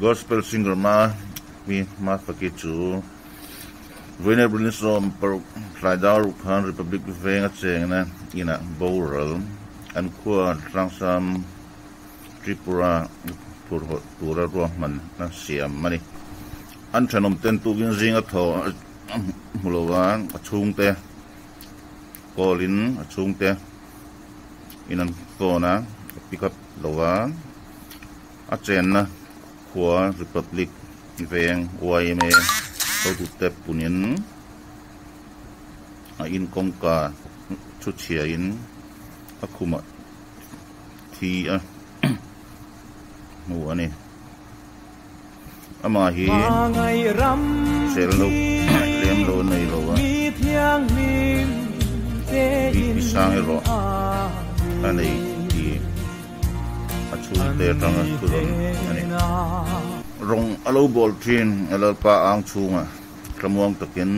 gospel singer ma mi Mafaki chu Vawiin Brilinsom per Flaidar Khan Republic venga cheng na ina boral an khua trangsam Tripura pura ro man na siam mani an thanom ten tu gin zinga tho mulowa achung te kolin achung te inan kona pick up lowa a chen na khua Republic veng YMA to tu te punin a in kongka chu chia in a khuma thi a mu ani ama hi sel lo lem lo nei lo wa bi sang ro ani ti a chu te tang tu ron ani rong alo bol thin alo pa ang chunga kramuang takin